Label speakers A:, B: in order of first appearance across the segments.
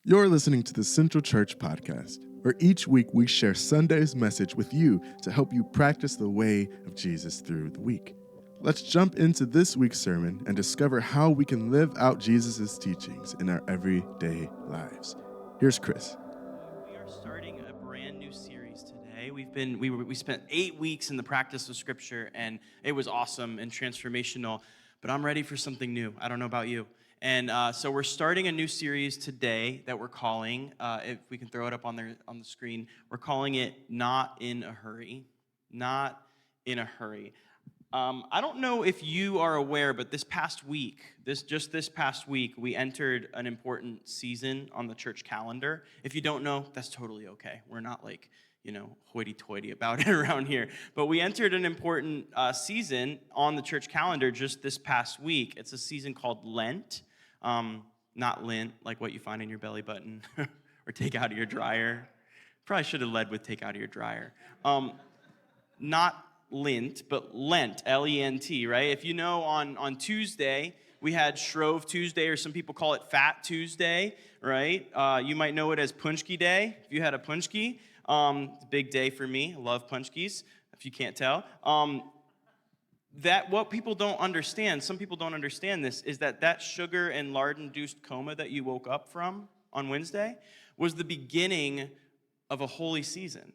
A: You're listening to the Central Church Podcast, where each week we share Sunday's message with you to help you practice the way of Jesus through the week. Let's jump into this week's sermon and discover how we can live out Jesus' teachings in our everyday lives. Here's Chris.
B: We are starting a brand new series today. We spent 8 weeks in the practice of Scripture, and it was awesome and transformational. But I'm ready for something new. I don't know about you. And so we're starting a new series today that we're calling, if we can throw it up on the screen, we're calling it "Not in a Hurry." Not in a hurry. I don't know if you are aware, but this past week, we entered an important season on the church calendar. If you don't know, that's totally okay. We're not like, hoity-toity about it around here. But we entered an important season on the church calendar just this past week. It's a season called Lent. Not lint, like what you find in your belly button or take out of your dryer. Probably should have led with take out of your dryer. Not Lent, but Lent, L-E-N-T, right? If you know, on Tuesday, we had Shrove Tuesday, or some people call it Fat Tuesday, right? You might know it as Punchki Day, if you had a Punchki. It's a big day for me. I love Punchkis, if you can't tell. That what people don't understand, some people don't understand this, is that sugar and lard-induced coma that you woke up from on Wednesday was the beginning of a holy season.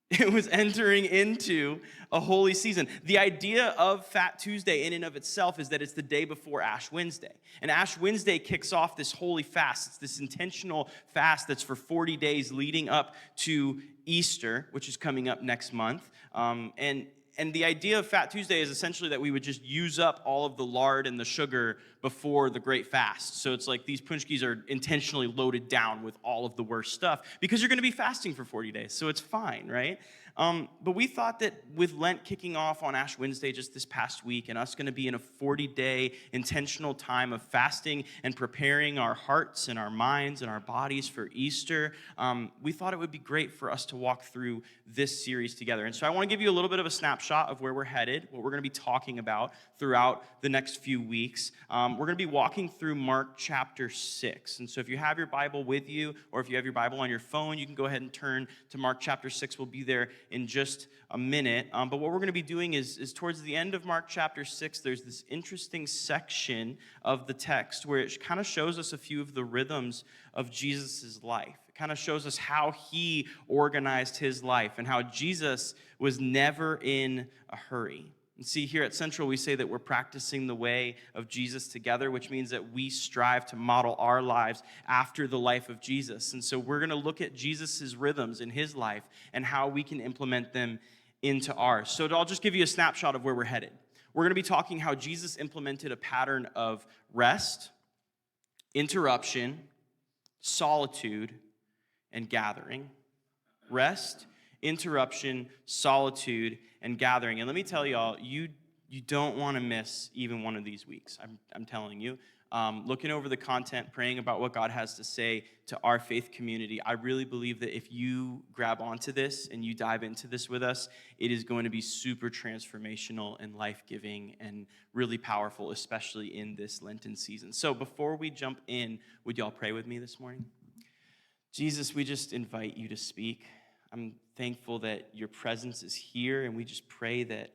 B: It was entering into a holy season. The idea of Fat Tuesday in and of itself is that it's the day before Ash Wednesday. And Ash Wednesday kicks off this holy fast. It's this intentional fast that's for 40 days leading up to Easter, which is coming up next month. And the idea of Fat Tuesday is essentially that we would just use up all of the lard and the sugar before the great fast. So it's like these punchkis are intentionally loaded down with all of the worst stuff because you're going to be fasting for 40 days, so it's fine, right? But we thought that with Lent kicking off on Ash Wednesday just this past week and us going to be in a 40-day intentional time of fasting and preparing our hearts and our minds and our bodies for Easter, we thought it would be great for us to walk through this series together. And so I want to give you a little bit of a snapshot of where we're headed, what we're going to be talking about throughout the next few weeks. We're going to be walking through Mark chapter 6. And so if you have your Bible with you, or if you have your Bible on your phone, you can go ahead and turn to Mark chapter 6. We'll be there in just a minute. But what we're going to be doing is towards the end of Mark chapter 6, there's this interesting section of the text where it kind of shows us a few of the rhythms of Jesus' life. It kind of shows us how he organized his life and how Jesus was never in a hurry. And see, here at Central, we say that we're practicing the way of Jesus together, which means that we strive to model our lives after the life of Jesus. And so we're going to look at Jesus' rhythms in his life and how we can implement them into ours. So I'll just give you a snapshot of where we're headed. We're going to be talking how Jesus implemented a pattern of rest, interruption, solitude, and gathering. Rest, interruption, solitude, and gathering. And let me tell y'all, you don't want to miss even one of these weeks. I'm telling you. Looking over the content, praying about what God has to say to our faith community, I really believe that if you grab onto this and you dive into this with us, it is going to be super transformational and life-giving and really powerful, especially in this Lenten season. So before we jump in, would y'all pray with me this morning? Jesus, we just invite you to speak. I'm thankful that your presence is here, and we just pray that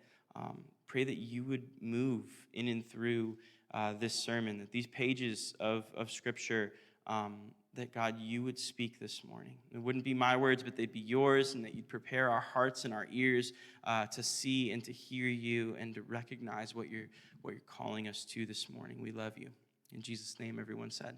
B: you would move in and through this sermon, that these pages of Scripture, that God, you would speak this morning. It wouldn't be my words, but they'd be yours, and that you'd prepare our hearts and our ears to see and to hear you and to recognize what you're calling us to this morning. We love you. In Jesus' name, everyone said,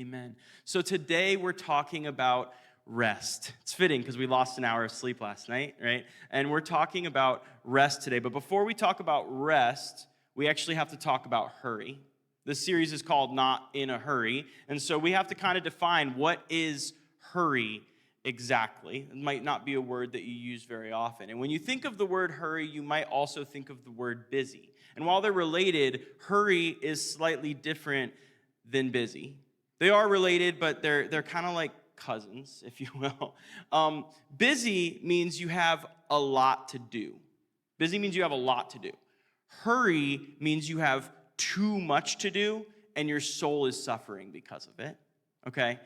B: amen. So today we're talking about rest. It's fitting because we lost an hour of sleep last night, right? And we're talking about rest today. But before we talk about rest, we actually have to talk about hurry. This series is called Not in a Hurry. And so we have to kind of define what is hurry exactly. It might not be a word that you use very often. And when you think of the word hurry, you might also think of the word busy. And while they're related, hurry is slightly different than busy. They are related, but they're kind of like cousins, if you will. Busy means you have a lot to do. Busy means you have a lot to do. Hurry means you have too much to do, and your soul is suffering because of it. Okay?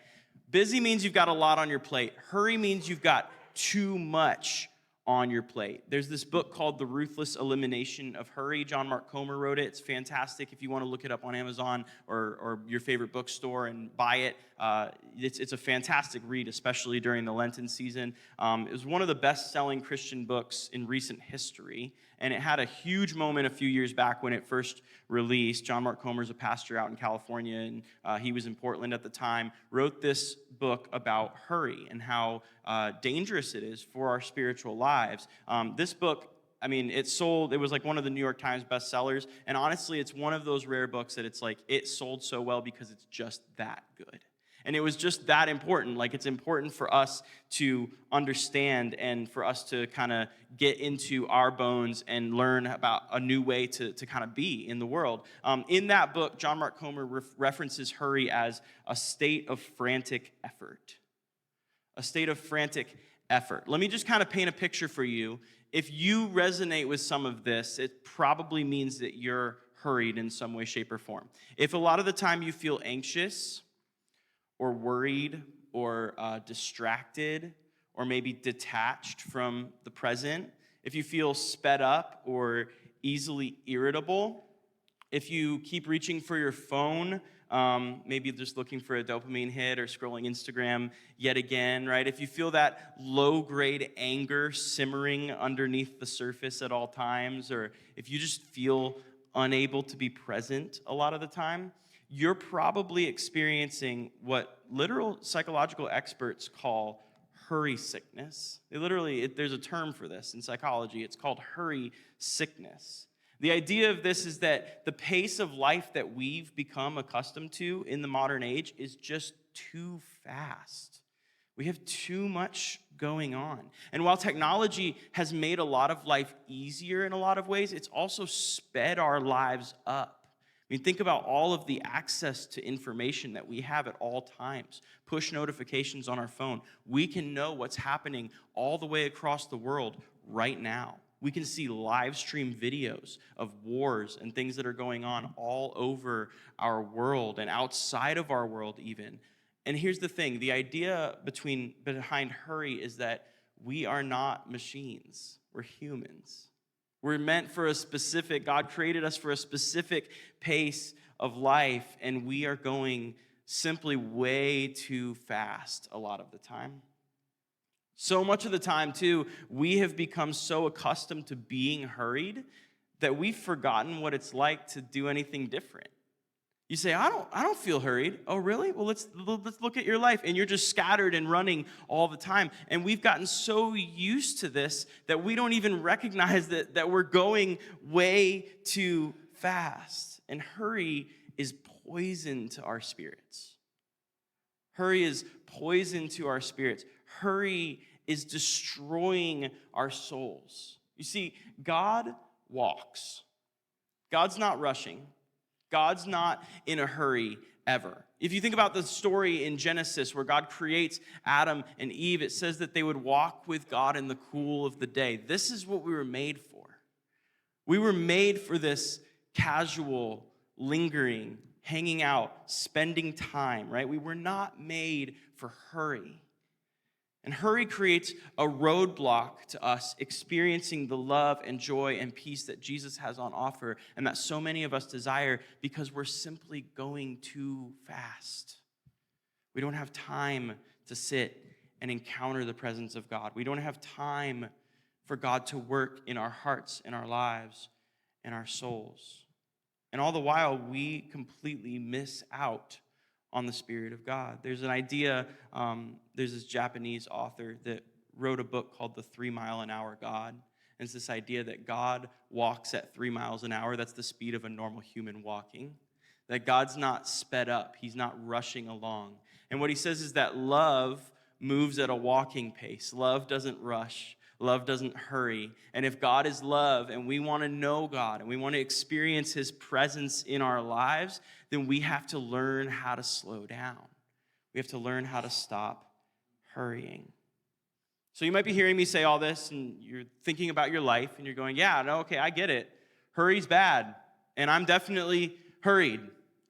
B: Busy means you've got a lot on your plate. Hurry means you've got too much on your plate. There's this book called The Ruthless Elimination of Hurry. John Mark Comer wrote it. It's fantastic. If you want to look it up on Amazon or your favorite bookstore and buy it, it's a fantastic read, especially during the Lenten season. It was one of the best-selling Christian books in recent history, and it had a huge moment a few years back when it first released. John Mark Comer's a pastor out in California, and he was in Portland at the time, wrote this book about hurry and how dangerous it is for our spiritual lives. This book, I mean, it was like one of the New York Times bestsellers, and honestly, it's one of those rare books that it's like, it sold so well because it's just that good. And it was just that important. Like, it's important for us to understand and for us to kind of get into our bones and learn about a new way to kind of be in the world. In that book, John Mark Comer references hurry as a state of frantic effort. A state of frantic effort. Let me just kind of paint a picture for you. If you resonate with some of this, it probably means that you're hurried in some way, shape, or form. If a lot of the time you feel anxious, or worried, or distracted, or maybe detached from the present, if you feel sped up or easily irritable, if you keep reaching for your phone, maybe just looking for a dopamine hit or scrolling Instagram yet again, right? If you feel that low-grade anger simmering underneath the surface at all times, or if you just feel unable to be present a lot of the time, you're probably experiencing what literal psychological experts call hurry sickness. There's a term for this in psychology. It's called hurry sickness. The idea of this is that the pace of life that we've become accustomed to in the modern age is just too fast. We have too much going on. And while technology has made a lot of life easier in a lot of ways, it's also sped our lives up. I mean, think about all of the access to information that we have at all times. Push notifications on our phone. We can know what's happening all the way across the world right now. We can see live stream videos of wars and things that are going on all over our world and outside of our world even. And here's the thing. The idea behind hurry is that we are not machines. We're humans. We're meant for God created us for a specific pace of life, and we are going simply way too fast a lot of the time. So much of the time, too, we have become so accustomed to being hurried that we've forgotten what it's like to do anything different. You say, I don't feel hurried. Oh, really? Well, let's look at your life. And you're just scattered and running all the time. And we've gotten so used to this that we don't even recognize that we're going way too fast. And hurry is poison to our spirits. Hurry is poison to our spirits. Hurry is destroying our souls. You see, God walks. God's not rushing. God's not in a hurry ever. If you think about the story in Genesis where God creates Adam and Eve, it says that they would walk with God in the cool of the day. This is what we were made for. We were made for this casual, lingering, hanging out, spending time, right? We were not made for hurry. And hurry creates a roadblock to us experiencing the love and joy and peace that Jesus has on offer and that so many of us desire because we're simply going too fast. We don't have time to sit and encounter the presence of God. We don't have time for God to work in our hearts, in our lives, in our souls. And all the while, we completely miss out on the Spirit of God. There's an idea, there's this Japanese author that wrote a book called The 3 Mile an Hour God. And it's this idea that God walks at 3 miles an hour. That's the speed of a normal human walking. That God's not sped up. He's not rushing along. And what he says is that love moves at a walking pace. Love doesn't rush. Love doesn't hurry. And if God is love and we want to know God and we want to experience his presence in our lives, then we have to learn how to slow down. We have to learn how to stop hurrying. So you might be hearing me say all this and you're thinking about your life and you're going, yeah, no, okay, I get it. Hurry's bad. And I'm definitely hurried.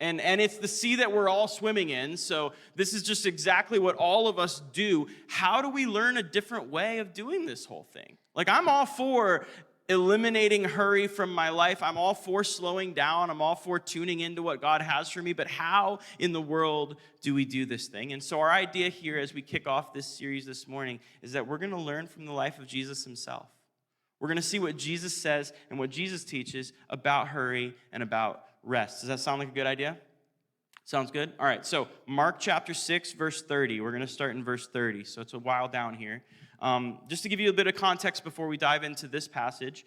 B: And it's the sea that we're all swimming in, so this is just exactly what all of us do. How do we learn a different way of doing this whole thing? Like, I'm all for eliminating hurry from my life. I'm all for slowing down. I'm all for tuning into what God has for me. But how in the world do we do this thing? And so our idea here as we kick off this series this morning is that we're going to learn from the life of Jesus himself. We're going to see what Jesus says and what Jesus teaches about hurry and about rest. Does that sound like a good idea? Sounds good? All right, so Mark chapter 6, verse 30. We're going to start in verse 30, so it's a while down here. Just to give you a bit of context before we dive into this passage,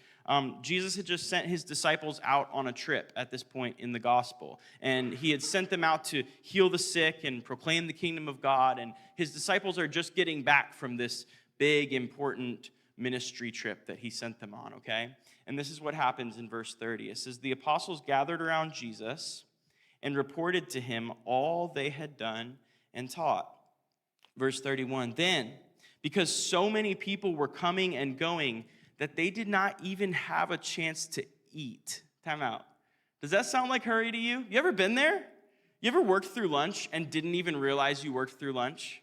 B: Jesus had just sent his disciples out on a trip at this point in the gospel. And he had sent them out to heal the sick and proclaim the kingdom of God. And his disciples are just getting back from this big, important ministry trip that he sent them on, okay? And this is what happens in verse 30. It says, the apostles gathered around Jesus and reported to him all they had done and taught. Verse 31, then, because so many people were coming and going that they did not even have a chance to eat. Time out. Does that sound like hurry to you? You ever been there? You ever worked through lunch and didn't even realize you worked through lunch?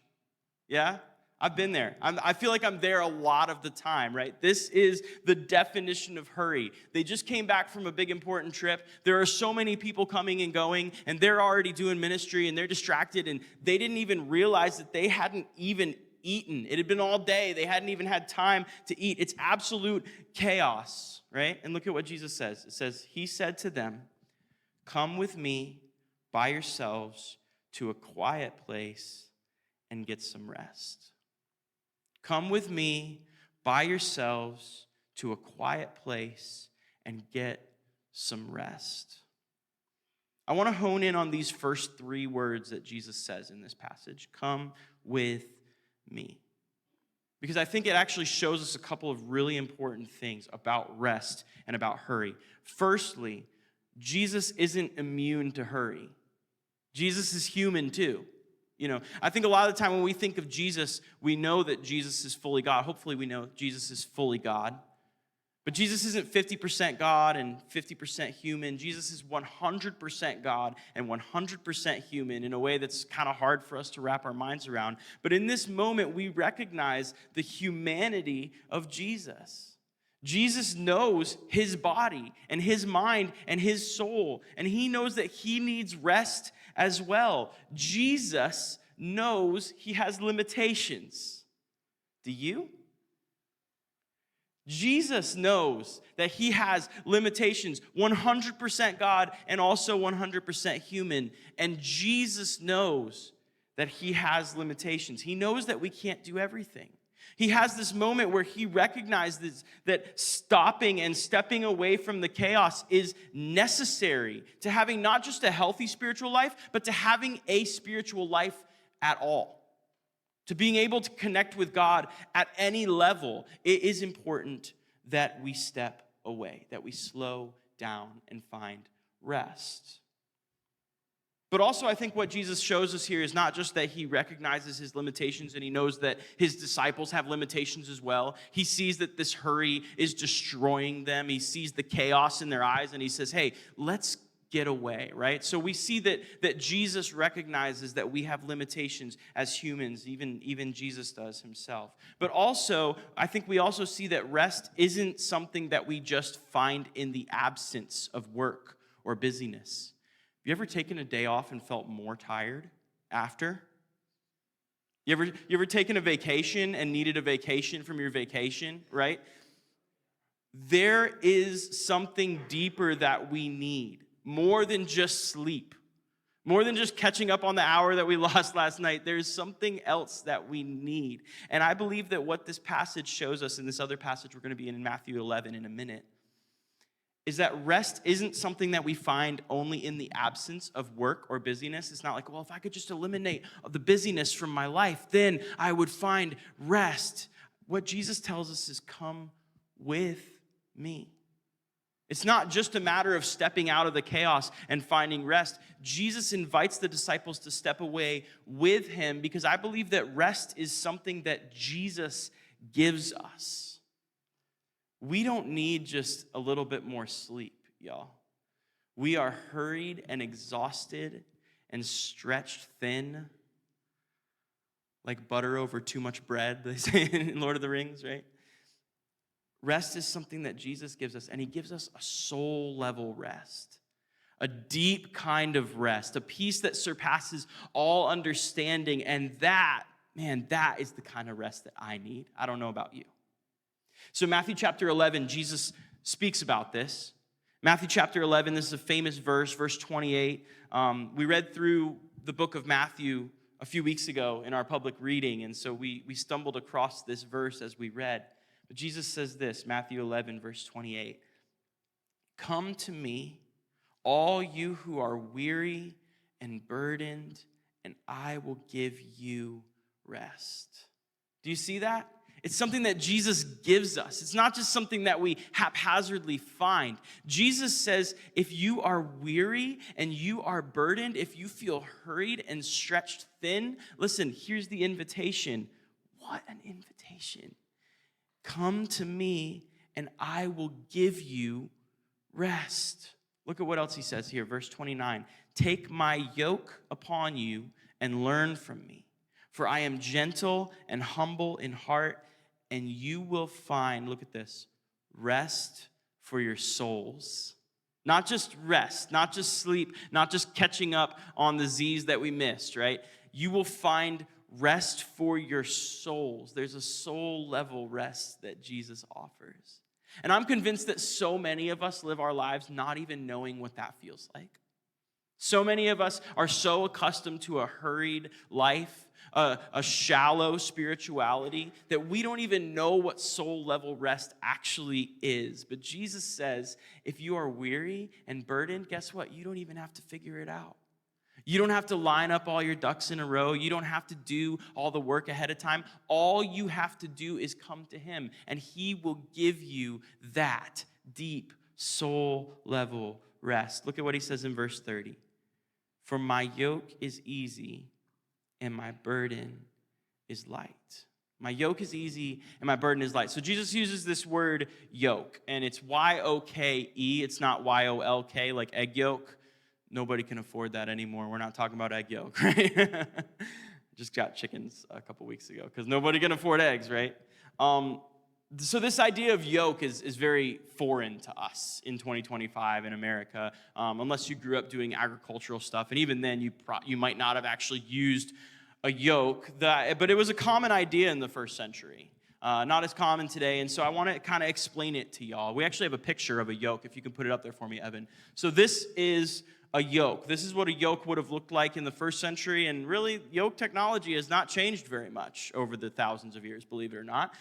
B: Yeah? I've been there. I feel like I'm there a lot of the time, right? This is the definition of hurry. They just came back from a big important trip. There are so many people coming and going, and they're already doing ministry, and they're distracted, and they didn't even realize that they hadn't even eaten. It had been all day. They hadn't even had time to eat. It's absolute chaos, right? And look at what Jesus says. It says, he said to them, come with me by yourselves to a quiet place and get some rest. Come with me by yourselves to a quiet place and get some rest. I want to hone in on these first three words that Jesus says in this passage. Come with me. Because I think it actually shows us a couple of really important things about rest and about hurry. Firstly, Jesus isn't immune to hurry. Jesus is human too. You know, I think a lot of the time when we think of Jesus, we know that Jesus is fully God. Hopefully we know Jesus is fully God. But Jesus isn't 50% God and 50% human. Jesus is 100% God and 100% human in a way that's kind of hard for us to wrap our minds around. But in this moment, we recognize the humanity of Jesus. Jesus knows his body and his mind and his soul, and he knows that he needs rest as well. Jesus knows he has limitations. Do you? Jesus knows that he has limitations, 100% God and also 100% human. And Jesus knows that he has limitations. He knows that we can't do everything. He has this moment where he recognizes that stopping and stepping away from the chaos is necessary to having not just a healthy spiritual life, but to having a spiritual life at all. To being able to connect with God at any level, it is important that we step away, that we slow down and find rest. But also, I think what Jesus shows us here is not just that he recognizes his limitations and he knows that his disciples have limitations as well. He sees that this hurry is destroying them. He sees the chaos in their eyes and he says, hey, let's get away, right? So we see that Jesus recognizes that we have limitations as humans, even Jesus does himself. But also, I think we also see that rest isn't something that we just find in the absence of work or busyness. Have you ever taken a day off and felt more tired after? You ever taken a vacation and needed a vacation from your vacation, right? There is something deeper that we need, more than just sleep, more than just catching up on the hour that we lost last night. There's something else that we need. And I believe that what this passage shows us in this other passage we're going to be in Matthew 11 in a minute, is that rest isn't something that we find only in the absence of work or busyness. It's not like, well, if I could just eliminate the busyness from my life, then I would find rest. What Jesus tells us is, come with me. It's not just a matter of stepping out of the chaos and finding rest. Jesus invites the disciples to step away with him because I believe that rest is something that Jesus gives us. We don't need just a little bit more sleep, y'all. We are hurried and exhausted and stretched thin, like butter over too much bread, they say in Lord of the Rings, right? Rest is something that Jesus gives us, and he gives us a soul-level rest, a deep kind of rest, a peace that surpasses all understanding, and that is the kind of rest that I need. I don't know about you. So Matthew chapter 11, Jesus speaks about this. Matthew chapter 11, this is a famous verse, verse 28. We read through the book of Matthew a few weeks ago in our public reading, and so we stumbled across this verse as we read. But Jesus says this, Matthew 11, verse 28. Come to me, all you who are weary and burdened, and I will give you rest. Do you see that? It's something that Jesus gives us. It's not just something that we haphazardly find. Jesus says, if you are weary and you are burdened, if you feel hurried and stretched thin, listen, here's the invitation. What an invitation. Come to me and I will give you rest. Look at what else he says here, verse 29. Take my yoke upon you and learn from me, for I am gentle and humble in heart, and you will find, look at this, rest for your souls. Not just rest, not just sleep, not just catching up on the Z's that we missed, right? You will find rest for your souls. There's a soul level rest that Jesus offers. And I'm convinced that so many of us live our lives not even knowing what that feels like. So many of us are so accustomed to a hurried life, a shallow spirituality, that we don't even know what soul-level rest actually is. But Jesus says, if you are weary and burdened, guess what? You don't even have to figure it out. You don't have to line up all your ducks in a row. You don't have to do all the work ahead of time. All you have to do is come to him, and he will give you that deep soul-level rest. Look at what he says in verse 30. For my yoke is easy and my burden is light. My yoke is easy and my burden is light. So Jesus uses this word yoke, and it's Y-O-K-E. It's not Y-O-L-K like egg yolk. Nobody can afford that anymore. We're not talking about egg yolk, right? Just got chickens a couple weeks ago because nobody can afford eggs, right? So this idea of yoke is very foreign to us in 2025 in America, unless you grew up doing agricultural stuff. And even then, you might not have actually used a yoke. But it was a common idea in the first century. Not as common today. And so I want to kind of explain it to y'all. We actually have a picture of a yoke, if you can put it up there for me, Evan. So this is a yoke. This is what a yoke would have looked like in the first century. And really, yoke technology has not changed very much over the thousands of years, believe it or not.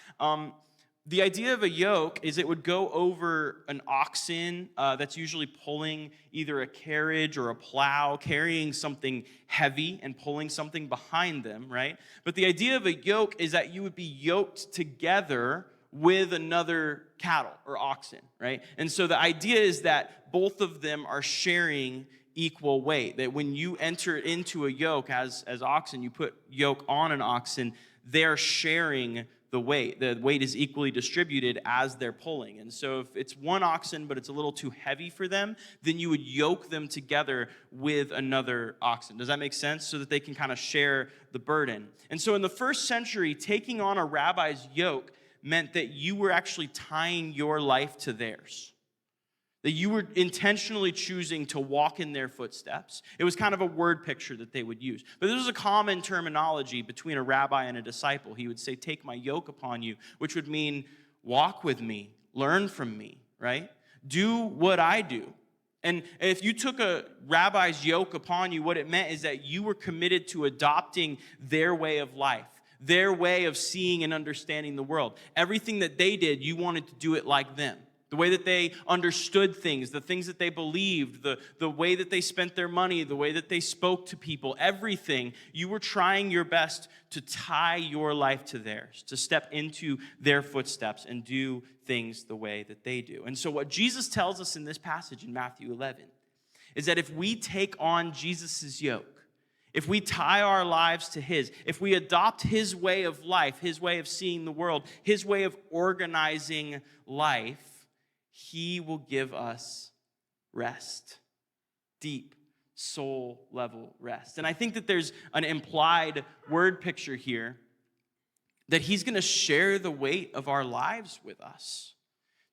B: The idea of a yoke is it would go over an oxen that's usually pulling either a carriage or a plow, carrying something heavy and pulling something behind them, right? But the idea of a yoke is that you would be yoked together with another cattle or oxen, right? And so the idea is that both of them are sharing equal weight, that when you enter into a yoke as oxen, you put yoke on an oxen, they're sharing the weight is equally distributed as they're pulling. And so if it's one oxen, but it's a little too heavy for them, then you would yoke them together with another oxen. Does that make sense? So that they can kind of share the burden. And so in the first century, taking on a rabbi's yoke meant that you were actually tying your life to theirs. That you were intentionally choosing to walk in their footsteps. It was kind of a word picture that they would use. But this was a common terminology between a rabbi and a disciple. He would say, take my yoke upon you, which would mean walk with me, learn from me, right? Do what I do. And if you took a rabbi's yoke upon you, what it meant is that you were committed to adopting their way of life, their way of seeing and understanding the world. Everything that they did, you wanted to do it like them. The way that they understood things, the things that they believed, the way that they spent their money, the way that they spoke to people, everything, you were trying your best to tie your life to theirs, to step into their footsteps and do things the way that they do. And so what Jesus tells us in this passage in Matthew 11 is that if we take on Jesus' yoke, if we tie our lives to his, if we adopt his way of life, his way of seeing the world, his way of organizing life, he will give us rest. deep soul level rest. And I think that there's an implied word picture here that he's going to share the weight of our lives with us.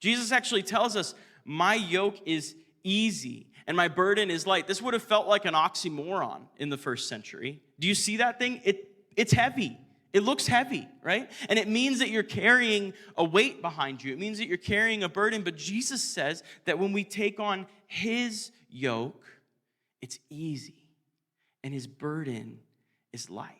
B: Jesus actually tells us, my yoke is easy and my burden is light. This would have felt like an oxymoron in the first century. Do you see that thing? It's heavy. It looks heavy, right? And it means that you're carrying a weight behind you. It means that you're carrying a burden. But Jesus says that when we take on his yoke, it's easy and his burden is light.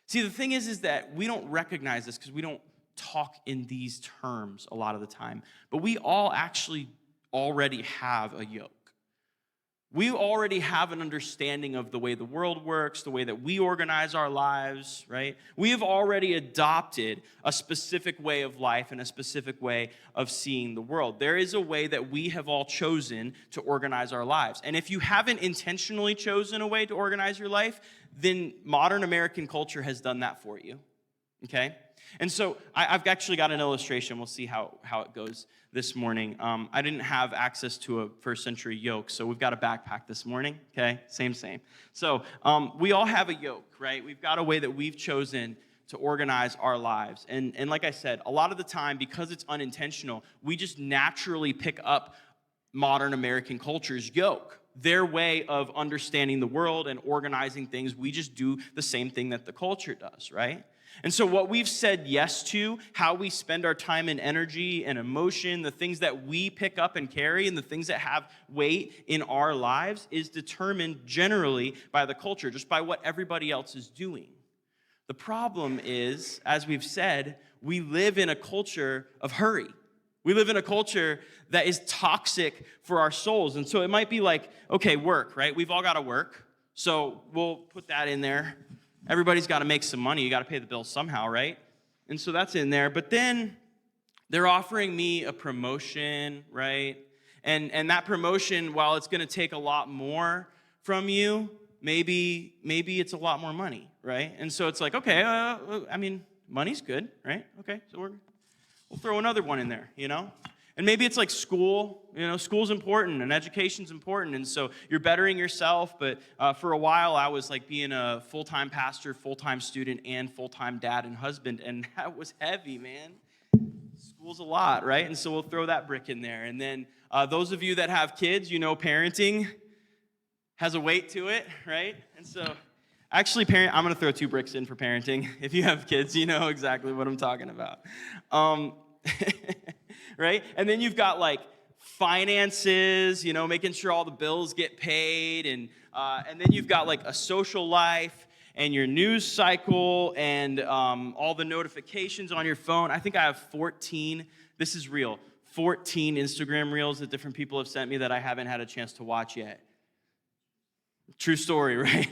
B: See, the thing is that we don't recognize this because we don't talk in these terms a lot of the time. But we all actually already have a yoke. We already have an understanding of the way the world works, the way that we organize our lives, right? We have already adopted a specific way of life and a specific way of seeing the world. There is a way that we have all chosen to organize our lives. And if you haven't intentionally chosen a way to organize your life, then modern American culture has done that for you, okay? And so I've actually got an illustration. We'll see how it goes this morning. I didn't have access to a first century yoke, so we've got a backpack this morning, okay? Same. So we all have a yoke, right? We've got a way that we've chosen to organize our lives. And like I said, a lot of the time, because it's unintentional, we just naturally pick up modern American culture's yoke. Their way of understanding the world and organizing things, we just do the same thing that the culture does, right? And so what we've said yes to, how we spend our time and energy and emotion, the things that we pick up and carry and the things that have weight in our lives is determined generally by the culture, just by what everybody else is doing. The problem is, as we've said, we live in a culture of hurry. We live in a culture that is toxic for our souls. And so it might be like, okay, work, right? We've all got to work. So we'll put that in there. Everybody's got to make some money. You got to pay the bills somehow, right? And so that's in there. But then they're offering me a promotion, right? And that promotion, while it's going to take a lot more from you, maybe it's a lot more money, right? And so it's like, okay, money's good, right? Okay, so we'll throw another one in there, you know? And maybe it's like school, school's important and education's important. And so you're bettering yourself. But for a while, I was like being a full-time pastor, full-time student, and full-time dad and husband. And that was heavy, man. School's a lot, right? And so we'll throw that brick in there. And then those of you that have kids, parenting has a weight to it, right? And so actually, I'm going to throw 2 bricks in for parenting. If you have kids, you know exactly what I'm talking about. Right? And then you've got like finances, making sure all the bills get paid. And then you've got like a social life and your news cycle and all the notifications on your phone. I think I have 14, this is real, 14 Instagram reels that different people have sent me that I haven't had a chance to watch yet. True story, right?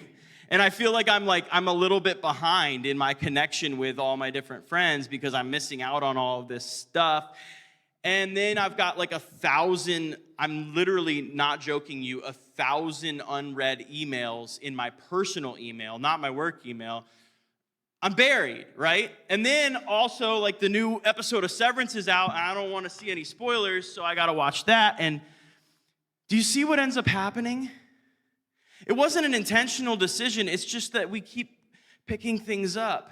B: And I feel like I'm a little bit behind in my connection with all my different friends because I'm missing out on all of this stuff. And then I've got like 1,000, I'm literally not joking you, 1,000 unread emails in my personal email, not my work email. I'm buried, right? And then also like the new episode of Severance is out, and I don't want to see any spoilers, so I got to watch that. And do you see what ends up happening? It wasn't an intentional decision. It's just that we keep picking things up.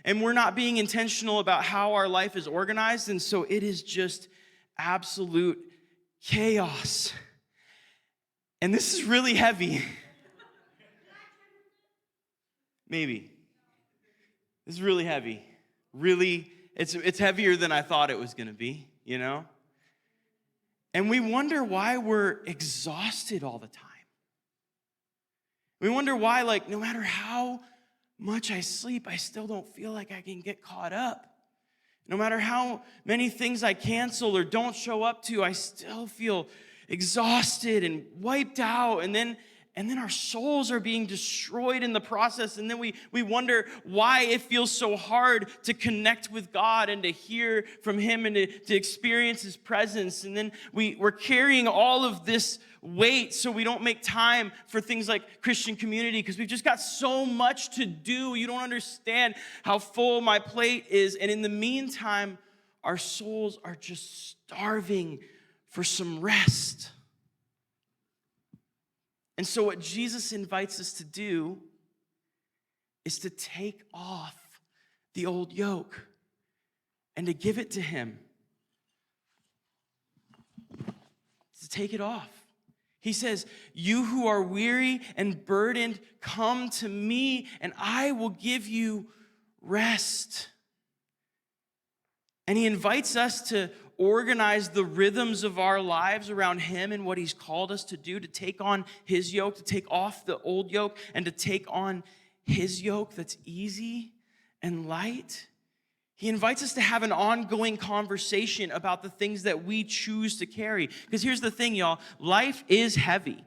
B: And we're not being intentional about how our life is organized. And so it is just absolute chaos. And this is really heavy. Maybe. This is really heavy. Really, it's heavier than I thought it was going to be, And we wonder why we're exhausted all the time. We wonder why, no matter how much I sleep, I still don't feel like I can get caught up. No matter how many things I cancel or don't show up to, I still feel exhausted and wiped out. And then our souls are being destroyed in the process. And then we wonder why it feels so hard to connect with God and to hear from Him and to experience His presence. And then we're carrying all of this weight so we don't make time for things like Christian community because we've just got so much to do. You don't understand how full my plate is. And in the meantime, our souls are just starving for some rest. And so what Jesus invites us to do is to take off the old yoke and to give it to him. To take it off. He says, you who are weary and burdened, come to me and I will give you rest. And he invites us to organize the rhythms of our lives around him and what he's called us to do, to take on his yoke, to take off the old yoke, and to take on his yoke that's easy and light. He invites us to have an ongoing conversation about the things that we choose to carry. Because here's the thing, y'all. Life is heavy.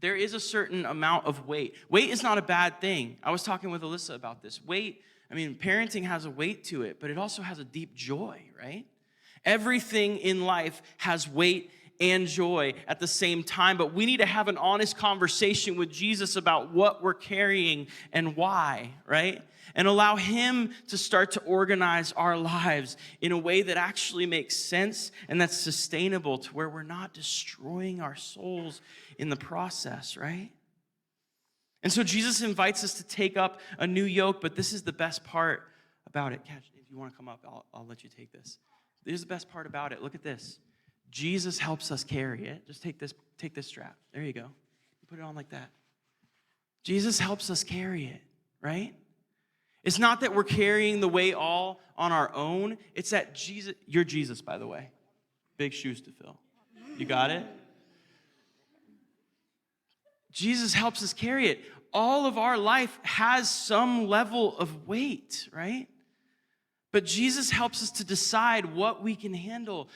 B: There is a certain amount of weight. Weight is not a bad thing. I was talking with Alyssa about this. Parenting has a weight to it, but it also has a deep joy, right? Everything in life has weight and joy at the same time, but we need to have an honest conversation with Jesus about what we're carrying and why, right? And allow him to start to organize our lives in a way that actually makes sense and that's sustainable to where we're not destroying our souls in the process, right? And so Jesus invites us to take up a new yoke, but this is the best part about it. Catch, if you want to come up, I'll let you take this. This is the best part about it. Look at this. Jesus helps us carry it. Just take this strap. There you go. Put it on like that. Jesus helps us carry it, right? It's not that we're carrying the weight all on our own. It's that Jesus, you're Jesus, by the way. Big shoes to fill. You got it? Jesus helps us carry it. All of our life has some level of weight, right? But Jesus helps us to decide what we can handle,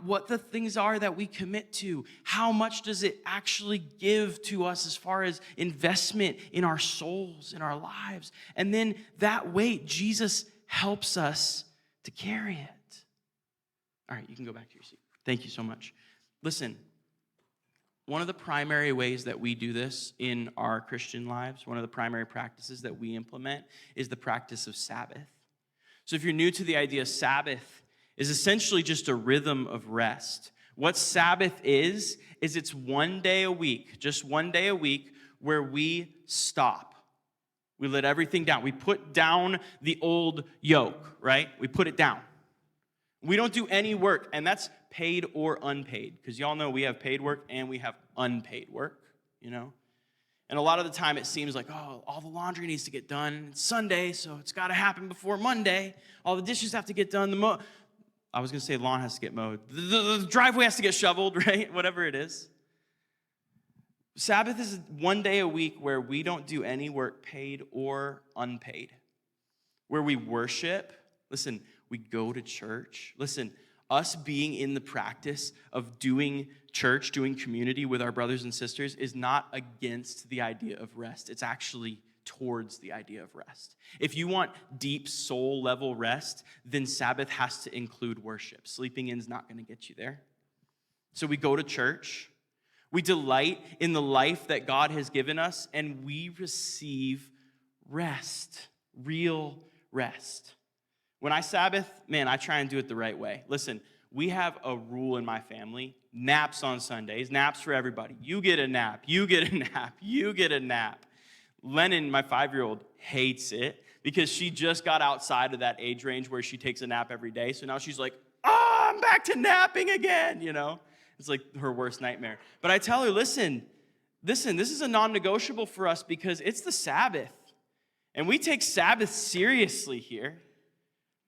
B: what the things are that we commit to, how much does it actually give to us as far as investment in our souls, in our lives. And then that weight, Jesus helps us to carry it. All right, you can go back to your seat. Thank you so much. Listen, one of the primary ways that we do this in our Christian lives, one of the primary practices that we implement is the practice of Sabbath. So if you're new to the idea, Sabbath is essentially just a rhythm of rest. What Sabbath is it's one day a week, just one day a week, where we stop. We let everything down. We put down the old yoke, right? We put it down. We don't do any work, and that's paid or unpaid, because y'all know we have paid work and we have unpaid work, you know? And a lot of the time it seems like, oh, all the laundry needs to get done. It's Sunday, so it's got to happen before Monday. All the dishes have to get done. I was going to say the lawn has to get mowed. The driveway has to get shoveled, right? Whatever it is. Sabbath is one day a week where we don't do any work, paid or unpaid, where we worship. Listen, we go to church. Listen, us being in the practice of doing church, doing community with our brothers and sisters is not against the idea of rest. It's actually towards the idea of rest. If you want deep soul level rest, then Sabbath has to include worship. Sleeping in is not going to get you there. So we go to church, we delight in the life that God has given us, and we receive rest, real rest. When I Sabbath, man, I try and do it the right way. Listen, we have a rule in my family, naps on Sundays, naps for everybody. You get a nap, you get a nap, you get a nap. Lennon, my 5-year-old, hates it because she just got outside of that age range where she takes a nap every day. So now she's like, oh, I'm back to napping again, you know? It's like her worst nightmare. But I tell her, listen, this is a non-negotiable for us because it's the Sabbath. And we take Sabbath seriously here.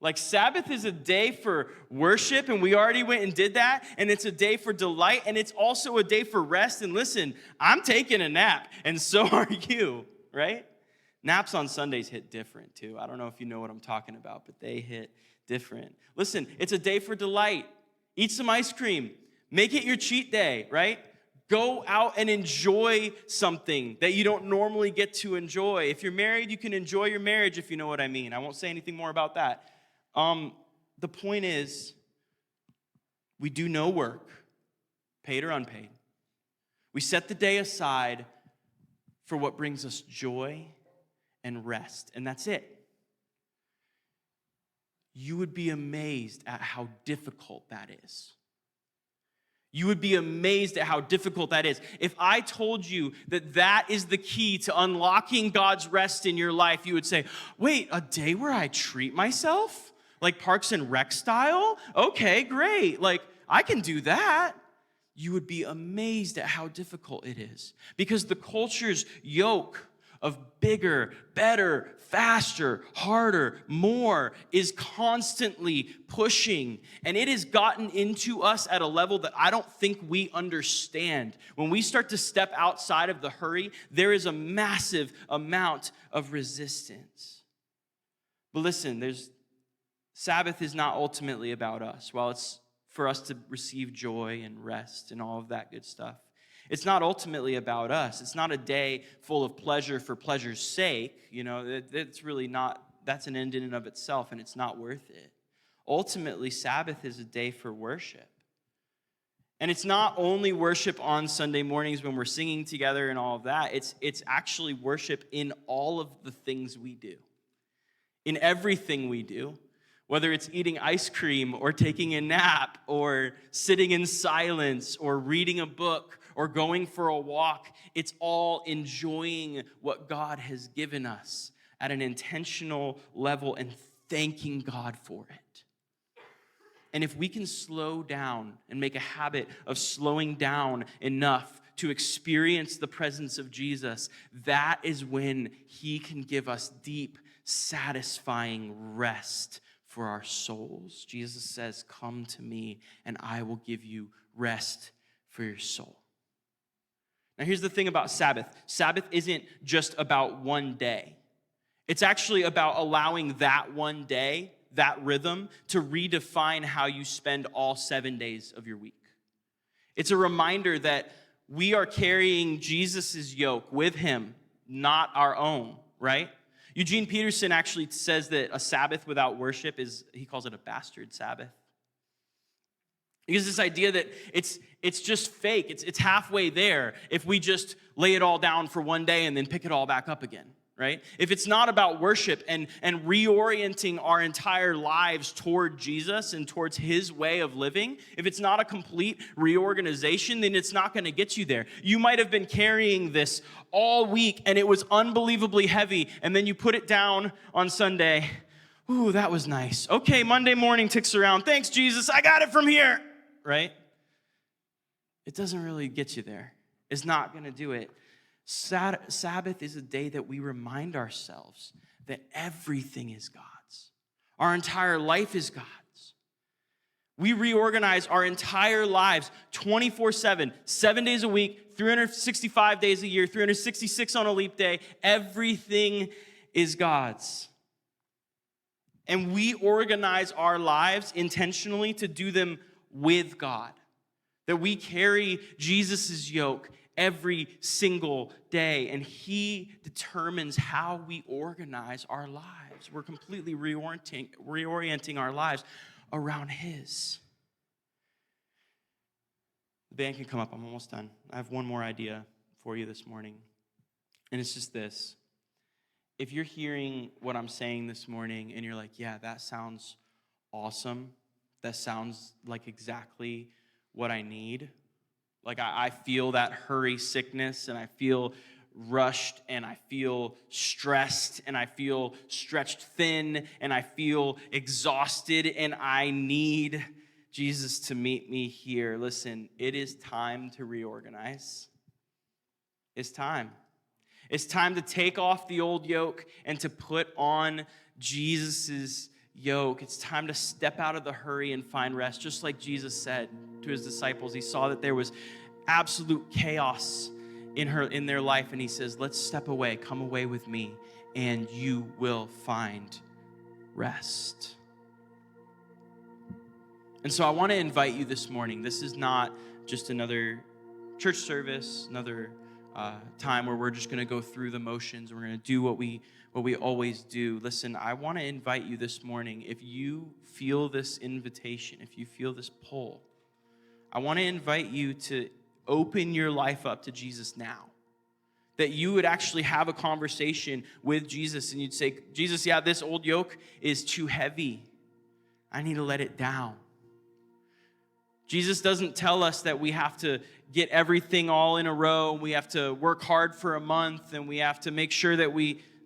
B: Like Sabbath is a day for worship, and we already went and did that, and it's a day for delight, and it's also a day for rest. And listen, I'm taking a nap, and so are you, right? Naps on Sundays hit different, too. I don't know if you know what I'm talking about, but they hit different. Listen, it's a day for delight. Eat some ice cream. Make it your cheat day, right? Go out and enjoy something that you don't normally get to enjoy. If you're married, you can enjoy your marriage, if you know what I mean. I won't say anything more about that. The point is, we do no work, paid or unpaid. We set the day aside for what brings us joy and rest, and that's it. You would be amazed at how difficult that is. You would be amazed at how difficult that is. If I told you that that is the key to unlocking God's rest in your life, you would say, wait, a day where I treat myself? Like Parks and Rec style? Okay, great. Like, I can do that. You would be amazed at how difficult it is. Because the culture's yoke of bigger, better, faster, harder, more is constantly pushing. And it has gotten into us at a level that I don't think we understand. When we start to step outside of the hurry, there is a massive amount of resistance. But listen, Sabbath is not ultimately about us. While it's for us to receive joy and rest and all of that good stuff, it's not ultimately about us. It's not a day full of pleasure for pleasure's sake. It's really not, that's an end in and of itself, and it's not worth it. Ultimately, Sabbath is a day for worship. And it's not only worship on Sunday mornings when we're singing together and all of that. It's actually worship in all of the things we do. In everything we do. Whether it's eating ice cream or taking a nap or sitting in silence or reading a book or going for a walk, it's all enjoying what God has given us at an intentional level and thanking God for it. And if we can slow down and make a habit of slowing down enough to experience the presence of Jesus, that is when he can give us deep, satisfying rest for our souls. Jesus says, come to me and I will give you rest for your soul. Now here's the thing about Sabbath. Sabbath isn't just about one day. It's actually about allowing that one day, that rhythm, to redefine how you spend all 7 days of your week. It's a reminder that we are carrying Jesus' yoke with him, not our own, right? Eugene Peterson actually says that a Sabbath without worship he calls it a bastard Sabbath. Because this idea that it's just fake, it's halfway there if we just lay it all down for one day and then pick it all back up again, right? If it's not about worship and reorienting our entire lives toward Jesus and towards his way of living, if it's not a complete reorganization, then it's not going to get you there. You might have been carrying this all week and it was unbelievably heavy, and then you put it down on Sunday. Ooh, that was nice. Okay, Monday morning ticks around. Thanks, Jesus, I got it from here, right? It doesn't really get you there. It's not going to do it. Sabbath is a day that we remind ourselves that everything is God's. Our entire life is God's. We reorganize our entire lives 24/7, 7 days a week, 365 days a year, 366 on a leap day. Everything is God's. And we organize our lives intentionally to do them with God. That we carry Jesus' yoke every single day, and he determines how we organize our lives. We're completely reorienting our lives around his. The band can come up. I'm almost done. I have one more idea for you this morning, and it's just this. If you're hearing what I'm saying this morning and you're like, yeah, that sounds awesome, that sounds like exactly what I need, like I feel that hurry sickness, and I feel rushed, and I feel stressed, and I feel stretched thin, and I feel exhausted, and I need Jesus to meet me here. Listen, it is time to reorganize. It's time. It's time to take off the old yoke and to put on Jesus' yoke. It's time to step out of the hurry and find rest. Just like Jesus said to his disciples, he saw that there was absolute chaos in their life, and he says, let's step away, come away with me, and you will find rest. And so I want to invite you this morning. This is not just another church service, another time where we're just going to go through the motions. We're going to do what we always do. Listen, I want to invite you this morning. If you feel this invitation, if you feel this pull, I want to invite you to open your life up to Jesus now. That you would actually have a conversation with Jesus, and you'd say, Jesus, yeah, this old yoke is too heavy. I need to let it down. Jesus doesn't tell us that we have to get everything all in a row. We have to work hard for a month and we have to make sure that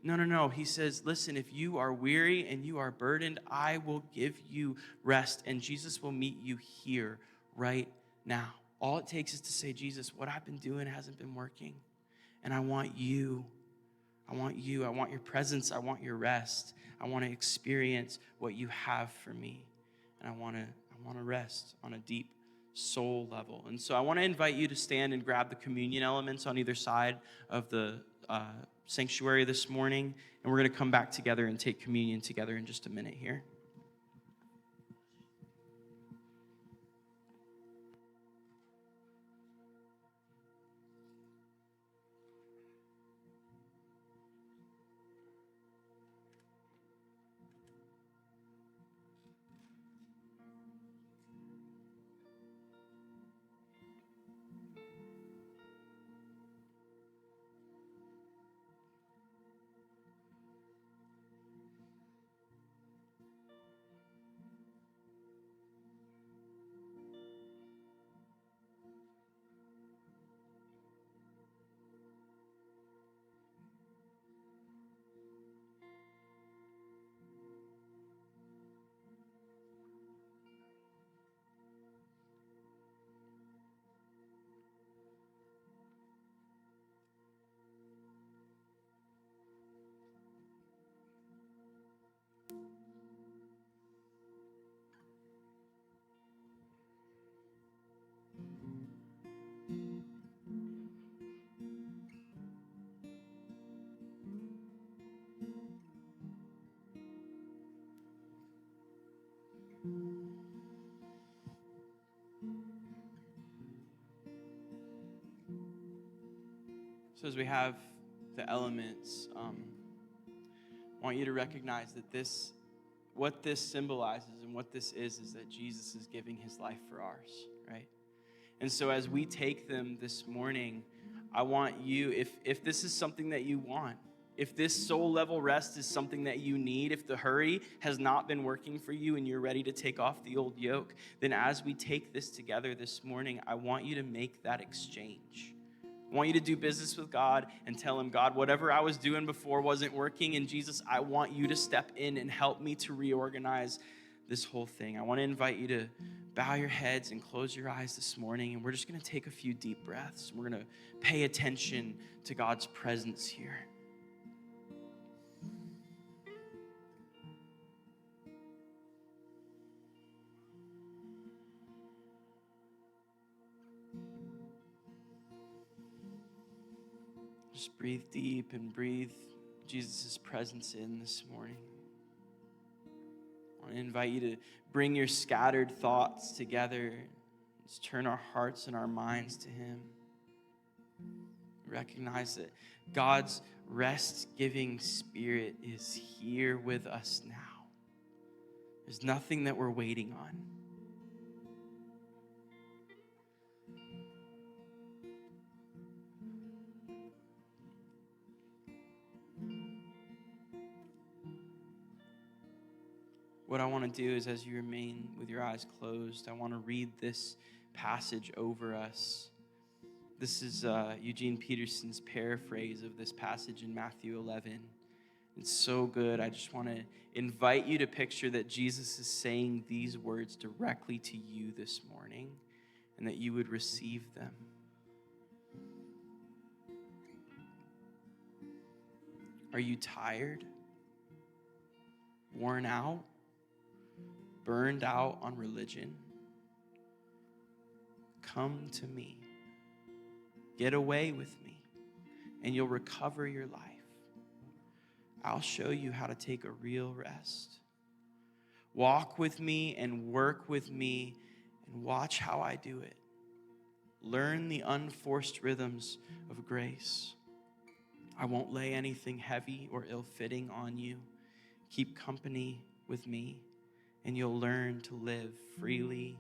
B: No. He says, listen, if you are weary and you are burdened, I will give you rest. And Jesus will meet you here right now. All it takes is to say, Jesus, what I've been doing hasn't been working. And I want you. I want you. I want your presence. I want your rest. I want to experience what you have for me. And I want to rest on a deep soul level. And so I want to invite you to stand and grab the communion elements on either side of the sanctuary this morning. And we're going to come back together and take communion together in just a minute here. So as we have the elements, I want you to recognize that what this symbolizes and what this is that Jesus is giving his life for ours, right? And so as we take them this morning, I want you, if this is something that you want, if this soul level rest is something that you need, if the hurry has not been working for you and you're ready to take off the old yoke, then as we take this together this morning, I want you to make that exchange. I want you to do business with God and tell him, God, whatever I was doing before wasn't working, and Jesus, I want you to step in and help me to reorganize this whole thing. I want to invite you to bow your heads and close your eyes this morning, and we're just going to take a few deep breaths. We're going to pay attention to God's presence here. Just breathe deep and breathe Jesus' presence in this morning. I want to invite you to bring your scattered thoughts together. Let's turn our hearts and our minds to him. Recognize that God's rest-giving spirit is here with us now. There's nothing that we're waiting on. What I want to do is, as you remain with your eyes closed, I want to read this passage over us. This is Eugene Peterson's paraphrase of this passage in Matthew 11. It's so good. I just want to invite you to picture that Jesus is saying these words directly to you this morning and that you would receive them. Are you tired? Worn out? Burned out on religion? Come to me. Get away with me, and you'll recover your life. I'll show you how to take a real rest. Walk with me and work with me and watch how I do it. Learn the unforced rhythms of grace. I won't lay anything heavy or ill-fitting on you. Keep company with me, and you'll learn to live freely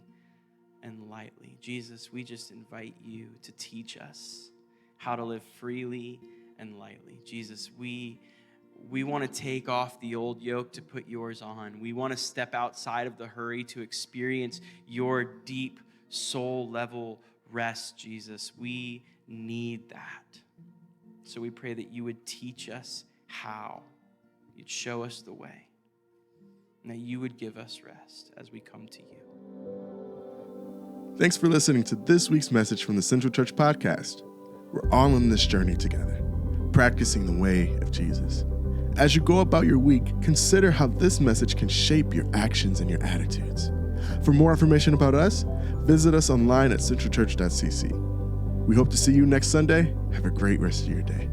B: and lightly. Jesus, we just invite you to teach us how to live freely and lightly. Jesus, we want to take off the old yoke to put yours on. We want to step outside of the hurry to experience your deep soul level rest, Jesus. We need that. So we pray that you would teach us how. You'd show us the way. And that you would give us rest as we come to you.
A: Thanks for listening to this week's message from the Central Church Podcast. We're all on this journey together, practicing the way of Jesus. As you go about your week, consider how this message can shape your actions and your attitudes. For more information about us, visit us online at centralchurch.cc. We hope to see you next Sunday. Have a great rest of your day.